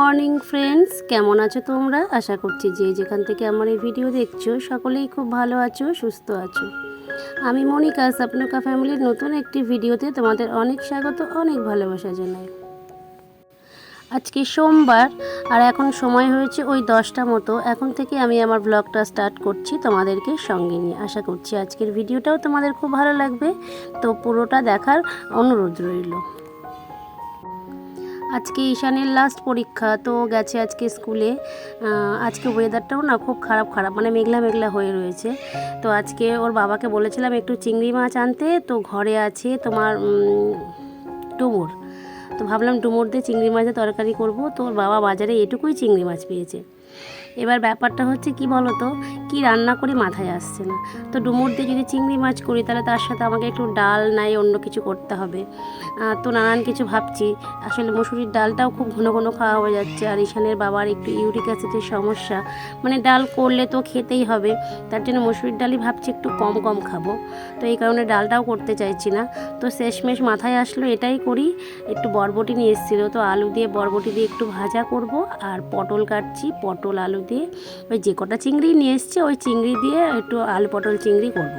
Morning friends, কেমন আছো তোমরা? আশা করছি যে যেখান থেকে আমার এই ভিডিও দেখছো সকলেই খুব ভালো আছো, সুস্থ আছো। আমি মনিকা, স্বপ্নকা ফ্যামিলির নতুন একটি ভিডিওতে তোমাদের অনেক স্বাগত, অনেক ভালোবাসা জানাই। আজকে সোমবার আর এখন সময় হয়েছে ওই 10টা মতো। এখন থেকে আমি আমার ব্লগটা স্টার্ট করছি তোমাদেরকে সঙ্গে নিয়ে। আশা করছি আজকের ভিডিওটাও তোমাদের খুব ভালো লাগবে, তো পুরোটা দেখার অনুরোধ রইল। আজকে ঈশানের লাস্ট পরীক্ষা, তো গেছে আজকে স্কুলে। আজকে ওয়েদারটাও না খুব খারাপ মানে মেঘলা মেঘলা হয়ে রয়েছে। তো আজকে ওর বাবাকে বলেছিলাম একটু চিংড়ি মাছ আনতে, তো ঘরে আছে তোমার ডুমুর। তো ভাবলাম ডুমুর দিয়ে চিংড়ি মাছের তরকারি করব। তো ওর বাবা বাজারে এটুকুই চিংড়ি মাছ পেয়েছে। এবার ব্যাপারটা হচ্ছে কি বলো তো, কি রান্না করি মাথায় আসছে না। তো ডুমুর দিয়ে যদি চিংড়ি মাছ করি তাহলে তার সাথে আমাকে একটু ডাল নাই অন্য কিছু করতে হবে। তো নানান কিছু ভাবছি। আসলে মুসুরির ডালটাও খুব ঘন ঘন খাওয়া হয়ে যাচ্ছে, আর ঈশানের বাবার একটু ইউরিক অ্যাসিডের সমস্যা, মানে ডাল করলে তো খেতেই হবে। তার জন্য মুসুরির ডালই ভাবছি একটু কম কম খাবো। তো এই কারণে ডালটাও করতে চাইছি না। তো শেষমেশ মাথায় আসলো এটাই করি। একটু বরবটি নিয়ে এসেছিলো, তো আলু দিয়ে বরবটি দিয়ে একটু ভাজা করব। আর পটল কাটছি, পটল আলু দিয়ে ওই যে কটা চিংড়ি নিয়ে এসছে ওই চিংড়ি দিয়ে একটু আলু পটল চিংড়ি করব।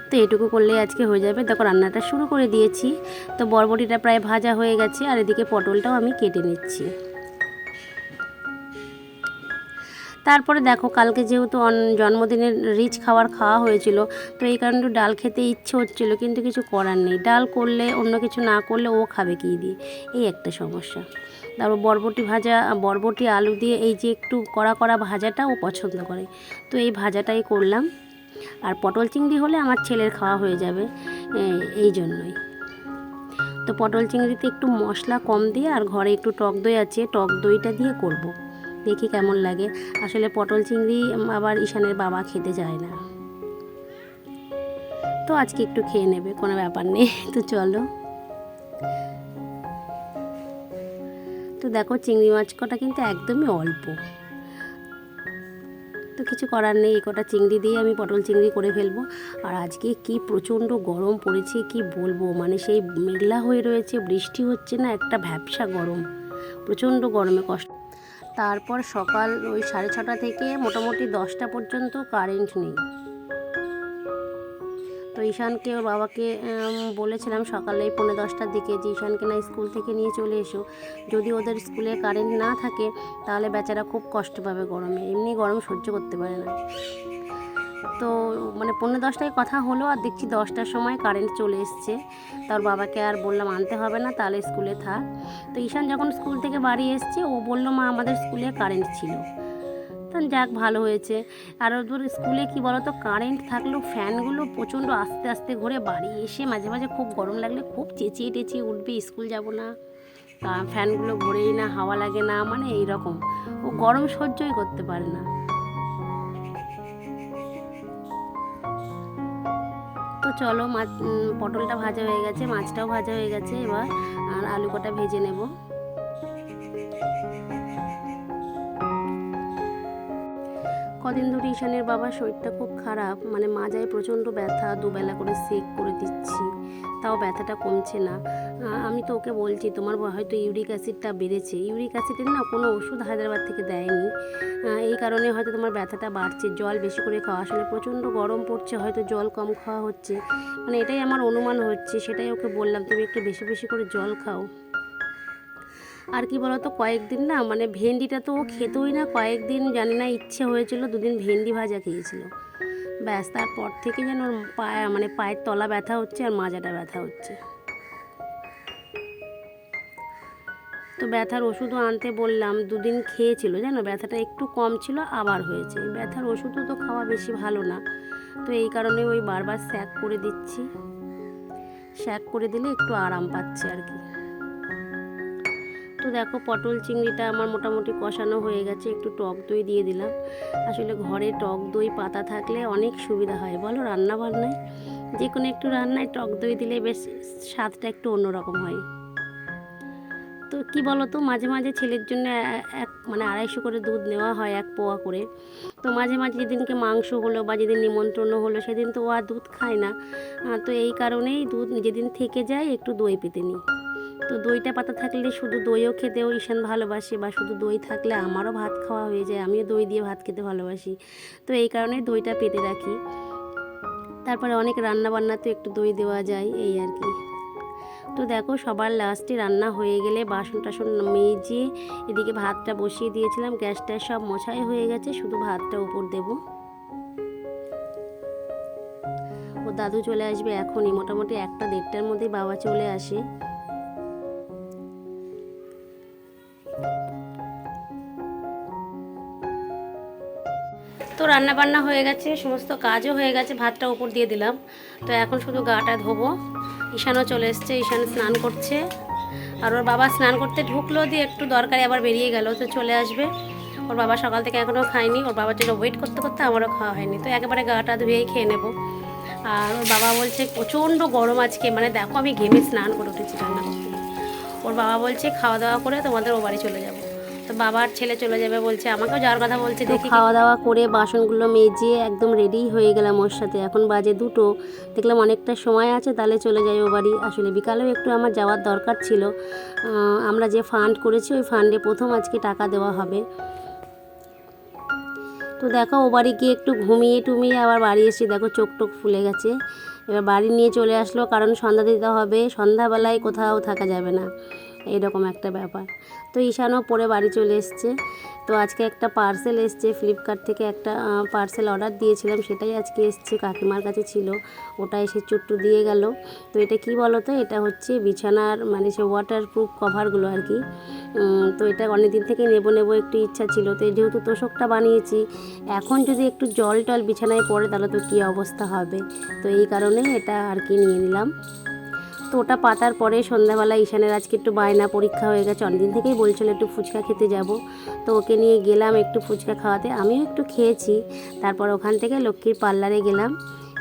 তো এটুকু করলেই আজকে হয়ে যাবে। দেখো রান্নাটা শুরু করে দিয়েছি। তো বরবটিটা প্রায় ভাজা হয়ে গেছে, আর এদিকে পটলটাও আমি কেটে নিচ্ছি। তারপরে দেখো কালকে যেহেতু জন্মদিনের রিচ খাওয়া হয়েছিল, তো এই কারণে ডাল খেতে ইচ্ছে হচ্ছিলো, কিন্তু কিছু করার নেই। ডাল করলে অন্য কিছু না করলে ও খাবে কী দিয়ে, এই একটা সমস্যা। তারপর বরবটি আলু দিয়ে এই যে একটু কড়া কড়া ভাজাটা ও পছন্দ করে, তো এই ভাজাটাই করলাম। আর পটল চিংড়ি হলে আমার ছেলের খাওয়া হয়ে যাবে, এই জন্যই। তো পটল চিংড়িতে একটু মশলা কম দিয়ে আর ঘরে একটু টক দই আছে, টক দইটা দিয়ে করব। দেখি কেমন লাগে। আসলে পটল চিংড়ি আবার ঈশানের বাবা খেতে চায় না, তো আজকে একটু খেয়ে নেবে, কোনো ব্যাপার নেই। তো চলো। তো দেখো চিংড়ি মাছ কটা কিন্তু একদমই অল্প, তো কিছু করার নেই, এই কটা চিংড়ি দিয়ে আমি পটল চিংড়ি করে ফেলবো। আর আজকে কি প্রচণ্ড গরম পড়েছে, কি বলবো, মানে সেই মেঘলা হয়ে রয়েছে, বৃষ্টি হচ্ছে না, একটা ভ্যাপসা গরম, প্রচণ্ড গরমে কষ্ট। তারপর সকাল ওই 6:30 থেকে মোটামুটি 10টা পর্যন্ত কারেন্ট নেই। তো ঈশানকে ওর বাবাকে বলেছিলাম সকালে 9:45টার দিকে যে ঈশানকে না স্কুল থেকে নিয়ে চলে এসো। যদি ওদের স্কুলে কারেন্ট না থাকে তাহলে বেচারা খুব কষ্ট পাবে গরমে, এমনি গরম সহ্য করতে পারে না। তো মানে 9:45টায় কথা হলো, আর দেখছি 10টার সময় কারেন্ট চলে এসছে। তার বাবাকে আর বললাম আনতে হবে না, তাহলে স্কুলে থাক। তো ঈশান যখন স্কুল থেকে বাড়ি এসছে ও বলল মা আমাদের স্কুলে কারেন্ট ছিল। তখন যাক ভালো হয়েছে। আর ওদের স্কুলে কি বলতো, কারেন্ট থাকলেও ফ্যানগুলো প্রচণ্ড আস্তে আস্তে ঘুরে, বাড়ি এসে মাঝে মাঝে খুব গরম লাগলে খুব চেঁচিয়ে টেঁচিয়ে উঠবে, স্কুল যাব না, ফ্যানগুলো ঘুরেই না, হাওয়া লাগে না, মানে এইরকম ও গরম সহ্যই করতে পারে না। তো চলো পটলটা ভাজা হয়ে গেছে, মাছটাও ভাজা হয়ে গেছে, এবার আর আলু কটা ভেজে নেব। কদিন ধরে ঈশানের বাবার শরীরটা খুব খারাপ, মানে মাজায় প্রচণ্ড ব্যথা, দুবেলা করে সেক করে দিচ্ছি, তাও ব্যথাটা কমছে না। আমি তো ওকে বলছি তোমার হয়তো ইউরিক অ্যাসিডটা বেড়েছে, ইউরিক অ্যাসিডের না কোনো ওষুধ হায়দ্রাবাদ থেকে দেয়নি, এই কারণে হয়তো তোমার ব্যথাটা বাড়ছে। জল বেশি করে খাওয়া, আসলে প্রচণ্ড গরম পড়ছে, হয়তো জল কম খাওয়া হচ্ছে, মানে এটাই আমার অনুমান হচ্ছে। সেটাই ওকে বললাম তুমি একটু বেশি বেশি করে জল খাও। আর কি বলতো, কয়েকদিন না মানে ভেন্ডিটা তো ও খেতোই না, কয়েকদিন জানি না ইচ্ছে হয়েছিল, দুদিন ভেন্ডি ভাজা খেয়েছিল, ব্যাস তারপর থেকে যেন ওর পায়ের তলা ব্যথা হচ্ছে আর মাজাটা ব্যথা হচ্ছে। তো ব্যথার ওষুধও আনতে বললাম, দুদিন খেয়েছিল, জানো ব্যথাটা একটু কম ছিল, আবার হয়েছে। ব্যথার ওষুধও তো খাওয়া বেশি ভালো না, তো এই কারণে ওই বারবার স্যাক করে দিচ্ছি, স্যাক করে দিলে একটু আরাম পাচ্ছে আর কি। তো দেখো পটল চিংড়িটা আমার মোটামুটি কষানো হয়ে গেছে, একটু টক দই দিয়ে দিলাম। আসলে ঘরে টক দই পাতা থাকলে অনেক সুবিধা হয় বলো, রান্না বান্নায় যে কোনো একটু রান্নায় টক দই দিলে বেশ স্বাদটা একটু অন্যরকম হয়। তো কি বলো তো, মাঝে মাঝে ছেলের জন্য মানে 250 করে দুধ নেওয়া হয়, 1 পোয়া করে। তো মাঝে মাঝে যেদিনকে মাংস হলো বা যেদিন নিমন্ত্রণ হলো সেদিন তো ও আর দুধ খায় না, তো এই কারণেই দুধ যেদিন থেকে যায় একটু দই পেতে নিই। তো দইটা পাতা থাকলে শুধু দইও খেতেও ঈশান ভালোবাসে, বা শুধু দই থাকলে আমারও ভাত খাওয়া হয়ে যায়, আমিও দই দিয়ে ভাত খেতে ভালোবাসি। তো এই কারণে দইটা পেতে রাখি। তারপরে অনেক রান্না বান্নাতে একটু দই দেওয়া যায়, এই আর কি। তো দেখো সবার লাস্টে রান্না হয়ে গেলে বাসন টাসন মেজে এদিকে ভাতটা বসিয়ে দিয়েছিলাম, গ্যাসটা সব মোছাই হয়ে গেছে, শুধু ভাতটা উপর দেব। ও দাদু চলে আসবে এখনই, মোটামুটি 1টা-1:30টার মধ্যেই বাবা চলে আসে। তো রান্না বান্না হয়ে গেছে, সমস্ত কাজও হয়ে গেছে, ভাতটা উপর দিয়ে দিলাম। তো এখন শুধু গাটা ধোবো। ঈশানও চলে এসছে, ঈশান স্নান করছে, আর ওর বাবা স্নান করতে ঢুকলো, দিয়ে একটু দরকারে আবার বেরিয়ে গেল, তো চলে আসবে। ওর বাবা সকাল থেকে এখনও খায়নি, ওর বাবার জন্য ওয়েট করতে করতে আমারও খাওয়া হয়নি, তো একেবারে গাটা ধুয়েই খেয়ে নেবো। আর ওর বাবা বলছে প্রচণ্ড গরম আজকে, মানে দেখো আমি ঘেমে স্নান করে উঠেছি রান্না করতে। ওর বাবা বলছে খাওয়া দাওয়া করে তোমাদের ও বাড়ি চলে যাবো। তো বাবার ছেলে চলে যাবে বলছে, আমাকেও যাওয়ার কথা বলছে। দেখি খাওয়া দাওয়া করে বাসনগুলো মেজে একদম রেডি হয়ে গেলাম ওর সাথে। এখন বাজে 2টো, দেখলাম অনেকটা সময় আছে, তাহলে চলে যাই ও বাড়ি। আসলে বিকালেও একটু আমার যাওয়ার দরকার ছিল। আমরা যে ফান্ড করেছি ওই ফান্ডে প্রথম আজকে টাকা দেওয়া হবে। তো দেখো ও বাড়ি গিয়ে একটু ঘুমিয়ে টুমিয়ে আবার বাড়ি এসে দেখো চোখ টোক ফুলে গেছে। এবার বাড়ি নিয়ে চলে আসলো, কারণ সন্ধ্যা দিতে হবে, সন্ধ্যাবেলায় কোথাও থাকা যাবে না, এরকম একটা ব্যাপার। তো ঈশানও পরে বাড়ি চলে এসছে। তো আজকে একটা পার্সেল এসছে ফ্লিপকার্ট থেকে, একটা পার্সেল অর্ডার দিয়েছিলাম, সেটাই আজকে এসছে, কাকিমার কাছে ছিল, ওটা এসে চুট্টু দিয়ে গেল। তো এটা কি বলো তো, এটা হচ্ছে বিছানার মানে সে ওয়াটারপ্রুফ কভারগুলো আর কি। তো এটা অনেক দিন থেকে নেব একটু ইচ্ছা ছিল। তো যেহেতু তোষকটা বানিয়েছি, এখন যদি একটু জল টল বিছানায় পড়ে তাহলে তো কী অবস্থা হবে, তো এই কারণে এটা আর কি নিয়ে নিলাম। তো ওটা পাতার পরে সন্ধ্যাবেলা ঈশানের আজকে একটু বায়না, পরীক্ষা হয়ে গেছে, অনেকদিন থেকেই বলছিল একটু ফুচকা খেতে যাব। তো ওকে নিয়ে গেলাম একটু ফুচকা খাওয়াতে, আমিও একটু খেয়েছি। তারপর ওখান থেকে লক্ষ্মীর পার্লারে গেলাম।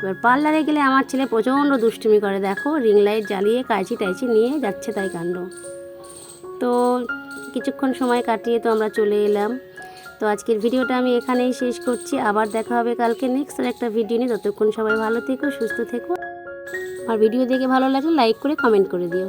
এবার পার্লারে গেলে আমার ছেলে প্রচণ্ড দুষ্টুমি করে, দেখো রিং লাইট জ্বালিয়ে কাঁচি টাইচি নিয়ে যাচ্ছে তাই কাণ্ড। তো কিছুক্ষণ সময় কাটিয়ে তো আমরা চলে এলাম। তো আজকের ভিডিওটা আমি এখানেই শেষ করছি, আবার দেখা হবে কালকে নেক্সট একটা ভিডিও নিয়ে। ততক্ষণ সবাই ভালো থেকো, সুস্থ থেকো, আর ভিডিও দেখে ভালো লাগলে লাইক করে কমেন্ট করে দিও।